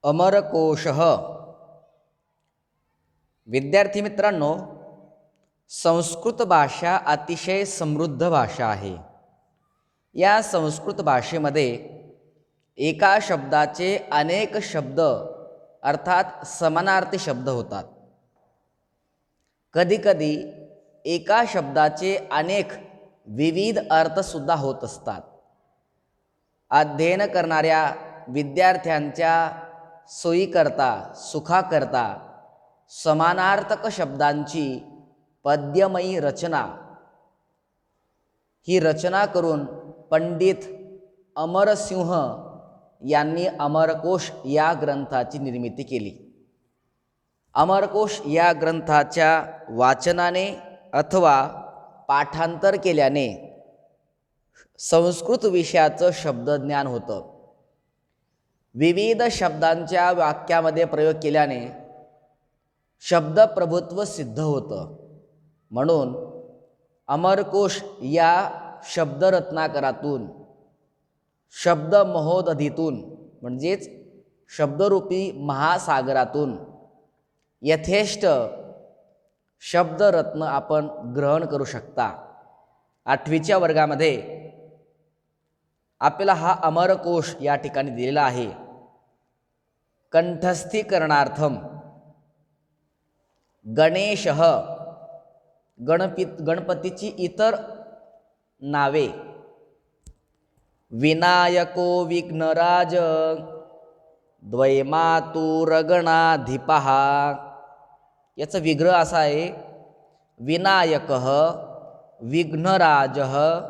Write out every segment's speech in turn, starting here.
अमरकोशः. विद्यार्थी मित्रांनो, संस्कृत भाषा अतिशय समृद्ध भाषा आहे. या संस्कृत भाषेमध्ये एका शब्दाचे अनेक शब्द अर्थात समानार्थी शब्द होतात. कधीकधी एका शब्दाचे अनेक विविध अर्थसुद्धा होत असतात. अध्ययन करणाऱ्या विद्यार्थ्यांच्या सोयीकरता सुखाकरता समानार्थक शब्दांची पद्यमयी रचना ही रचना करून पंडित अमरसिंह यांनी अमरकोश या ग्रंथाची निर्मिती केली. अमरकोश या ग्रंथाच्या वाचनाने अथवा पाठांतर केल्याने संस्कृत विषयाचं शब्दज्ञान होतं. विविध शब्दांच्या वाक्यामध्ये प्रयोग केल्याने शब्दप्रभुत्व सिद्ध होतं. म्हणून अमरकोश या शब्दरत्नाकरातून शब्दमहोदधीतून म्हणजेच शब्दरूपी महासागरातून यथेष्ट शब्दरत्न आपण ग्रहण करू शकता. 8वीच्या वर्गामध्ये आपल्याला हा अमरकोश या ठिकाणी दिलेला आहे. कंठस्थीकरणार्थम गणेशः, गणपतीची इतर नावे. विनायको विघ्नराज द्वैमातुरगणाधिपः. याचा विग्रह असा आहे, विनायकः विघ्नराजः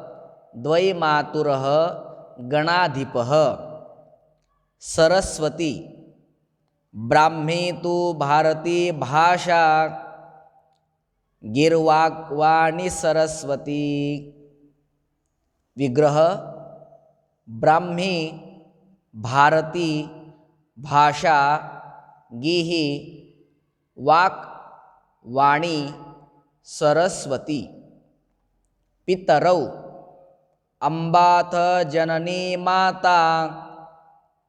द्वैमातुरः गणाधिपः. सरस्वती ब्राह्मी तु भारती भाषा गिर्वाणी सरस्वती. विग्रह ब्राह्मी भारती भाषा गिहि वाक् वाणी सरस्वती. पितरौ अंबाथ जननी माता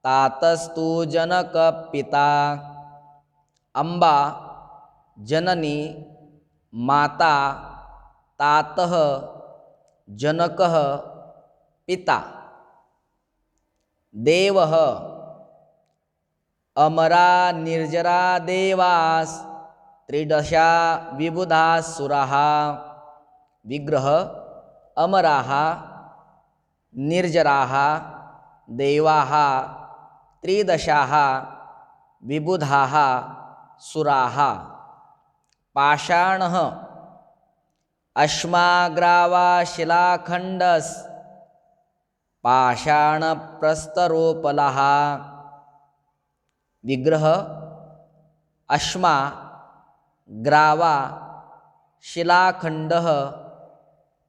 तातस्तु जनक पिता. अंबा जननी माता तातः जनकः पिता. देवः अमरा निर्जरा देवास त्रिदशा विबुधासुराः. विग्रह अमराः निर्जराः देवाः त्रिदशाः विबुधाः सुराः. पाषाणः अश्माग्रावा शिलाखण्डस् पाषाणप्रस्तरोपलः. विग्रह अश्मा ग्रावा शिलाखण्डः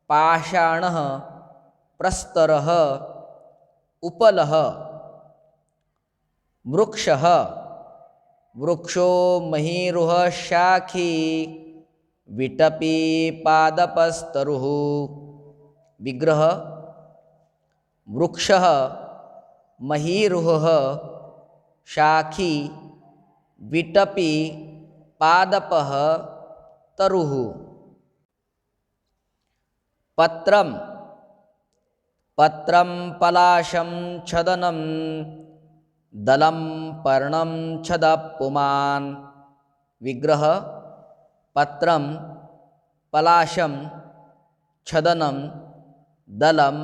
पाषाणः प्रस्तरः उपलः. वृक्षः वृक्षो महीरुह शाखी विटपी पादपस्तरुः. विग्रह वृक्षः महीरुह शाखी विटपी पादपः तरुः. पत्रम पत्रम पलाशं छदनं दलं पर्णं छदः पुमान्. विग्रह पत्रम पलाशं छदनं दलं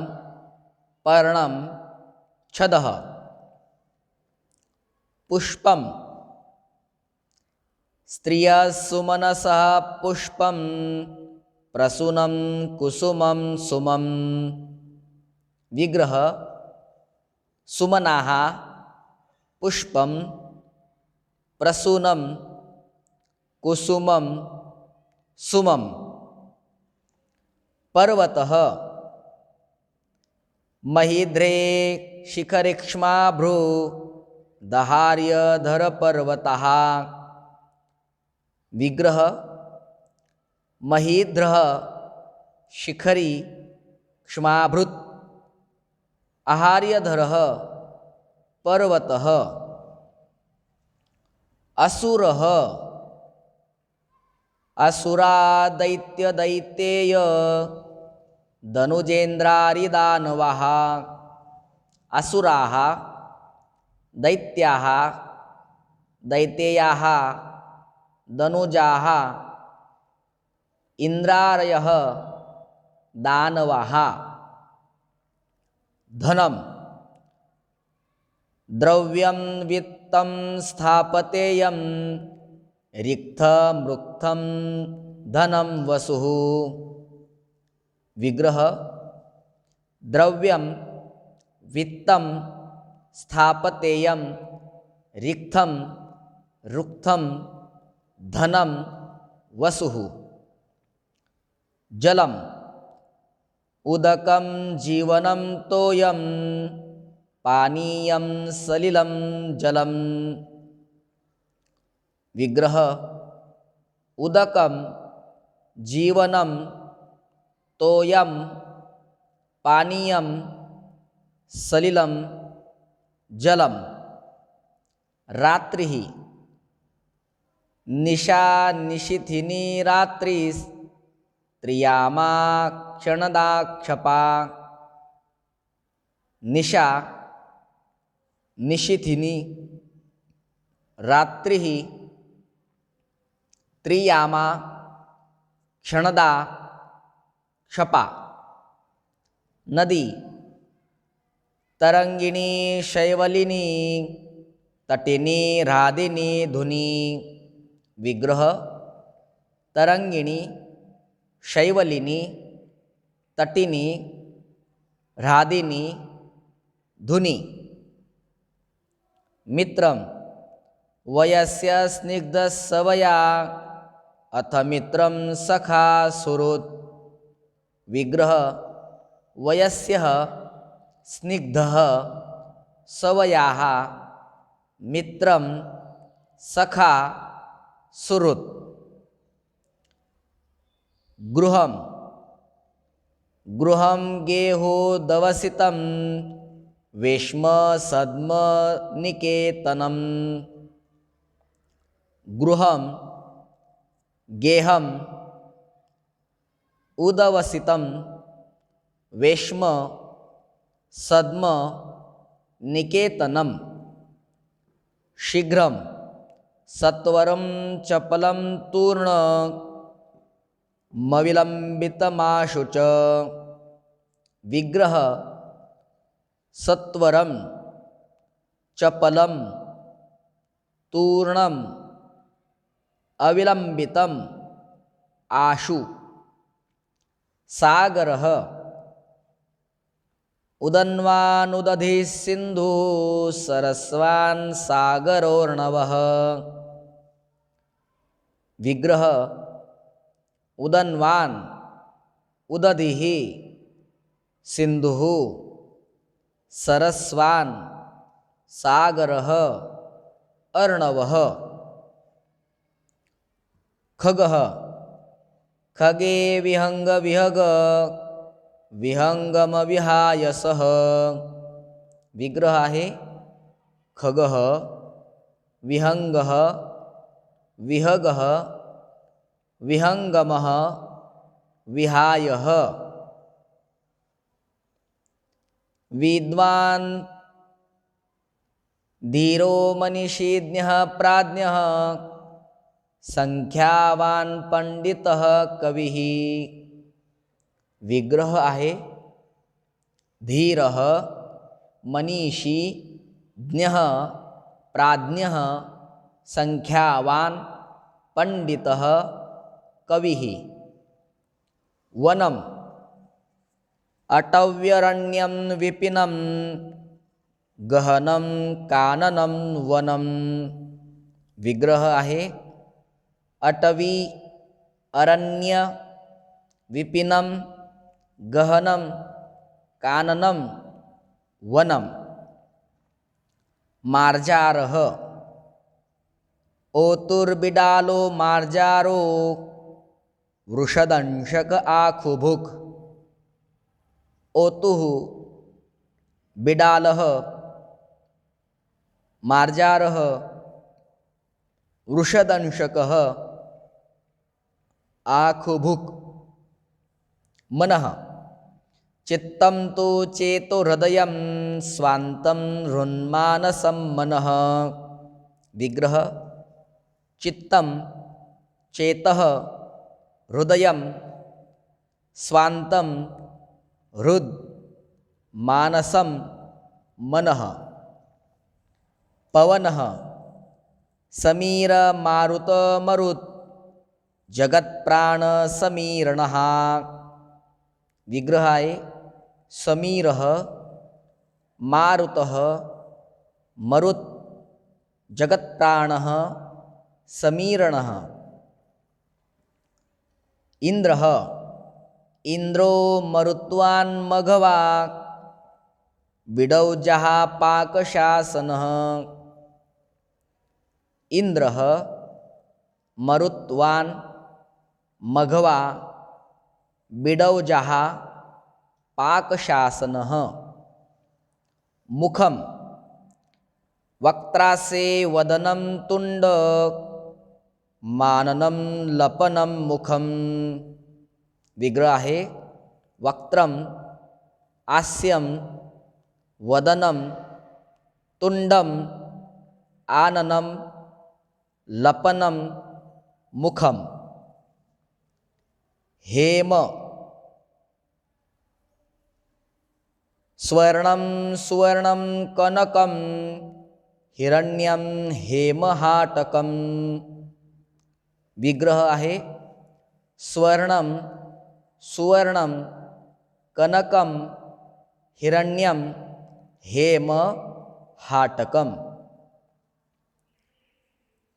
पर्णं छदः. पुष्पम स्त्रियः सुमनसः पुष्पं प्रसूनं कुसुमं सुमम्. विग्रह सुमनाः पुष्पं प्रसूनं कुसुमं सुमम्. पर्वतः महीध्रे शिखरिक्ष्माभ्रू दहार्यधरपर्वतः. विग्रह महीध्रः शिखरी क्ष्माभृत् आहार्यधरः पर्वतः. असुरः असुरा दैत्य दैतेय धनुजेन्द्रारिदानवाः असुराः दैत्याः दैतेयाः धनुजाः इंद्रारयः दानवाः धनं द्रव्यं वित्तं स्थापतेयं रिक्थमृक्थं धनं वसुः विग्रह द्रव्यं वित्तं स्थापतेयं रिक्थं रुक्थं धनं वसुः जलम उदकं जीवनं तोयं पानीयं सलिलं जलम विग्रह उदकं जीवनं तोयं पानीयं सलिलं जलम रात्रि निशा निशिथिनी रात्रिस् त्रियामा क्षणदाक्षपा निशा निशिथिनी रात्रि त्रियामा क्षणदा क्षपा नदी तरंगिणी शैवलिनी तटिनी राधिनी धुनी विग्रह तरंगिणी शैवलिनी तटिनी राधिनी धुनी मित्रं वयस्य स्निग्धसवया अथ मित्रं सखा सुहृत् विग्रह वयस्यः स्निग्धः सवयाः मित्रं सखा सुहृत् गृहं गृहं गेहोदवसितं वेश्म सद्म निकेतनं गृहं गेहं उदवसितं वेश्म सद्म निकेतनं शीघ्रं सत्वरं चपलं तूर्ण मविलंबितमाशु च विग्रह सत्वरं चपलं तूर्णम् अविलंबितम् आशु सागरः उदन्वानुदधिः सिन्धु सरस्वान् सागरोर्णवः विग्रह उदन्वान् उदधिः सिन्धुः सरस्वान् सागरः अर्णवः खगः खगे विहंग विहग विहंगम विहायसः विग्रह आहे खगः विहंगः विहगः विहंगमः विहायः विद्वान् धीरो मनीषीज्ञः प्राज्ञः संख्यावान पंडितः कविः विग्रह आहे धीरः मनीषी ज्ञः प्राज्ञः संख्यावान पंडितः कविः वनम अटव्यरण्यं विपिनं गहनं काननं वनम विग्रह आहे अटवी अरण्य विपिनं गहनं काननं वनम मार्जारः ओतुर्बिडालो मार्जारो वृषदंशक आखुभुक् ओतुः बिडालः मार्जारः वृषदंशकः आखुभुक् मनः चित्तं तु चेतो हृदयं स्वान्तं हृन्मानसं मनः। विग्रह चित्तं चेतः हृदयं स्वान्तं हृद मानसं मनः। पवनः समीर मारुत मरुत् जगत्प्राण समीरणः। विग्रह आहे समीरः मारुतः मरुत् जगत्प्राणः समीरणः। इंद्रः इंद्रो मरुत्वान् मघवा बिडौजः पाकशासनः। इंद्रः मरुत्वान् मघवा बिडौजः पाकशासनः। मुखम वक्त्रासे वदनं तुंड माननं लपनं मुखम। विग्रह आहे वक्त्रम आस्यम वदनम तुंडम आननम लपनम मुखम। हेम स्वर्णं सुवर्णं कनकं हिरण्यं हेमहाटकं। विग्रह आहे स्वर्णं सुवर्णं कनकं हिरण्यं हेमहाटकं।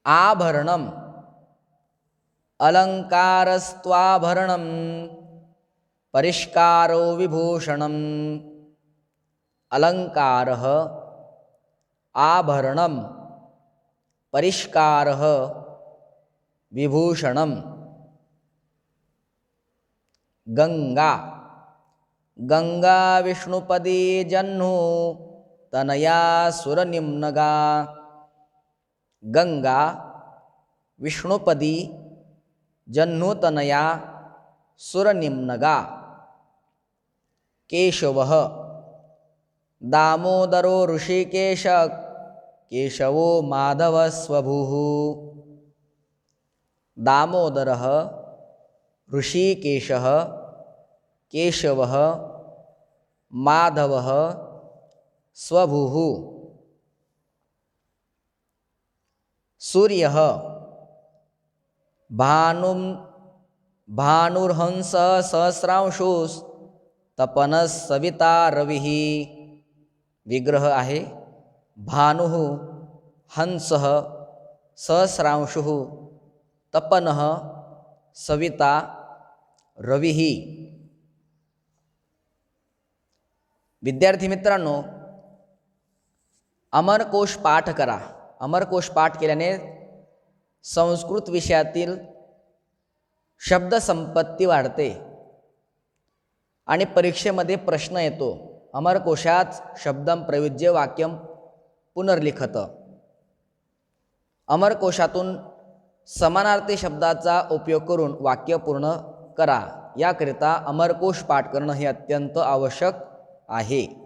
आभरणं अलंकारस्त्वाभरणं परिष्कारो विभूषणम्। अलंकारः आभरणं परिष्कारः विभूषणम्। गंगा गंगा विष्णुपदी जह्नु तनया सुरनिम्नगा। गंगा विष्णुपदी जह्नुतनया सुरनिम्नगा। केशवः दामोदरो ऋषिकेश केशवो माधवस्वभुः। दामोदरः ऋषिकेशः केशवः माधवः स्वभुः। सूर्यः भानुर्हंस सहस्रांशुस्तपनः सविता रविः। विग्रह आहे भानुः हंसः सहस्रांशुः तपनः सविता रविः। विद्यार्थी मित्रांनो, अमरकोश पाठ करा। अमरकोश पाठ केल्याने संस्कृत विषयातील शब्दसंपत्ती वाढते आणि परीक्षेमध्ये प्रश्न येतो। अमरकोशात शब्दं प्रयुज्य वाक्यं पुनर्लिखत। अमरकोशातून समानार्थी शब्दाचा उपयोग करून वाक्य पूर्ण करा। याकरिता अमरकोश पाठ करणं हे अत्यंत आवश्यक आहे।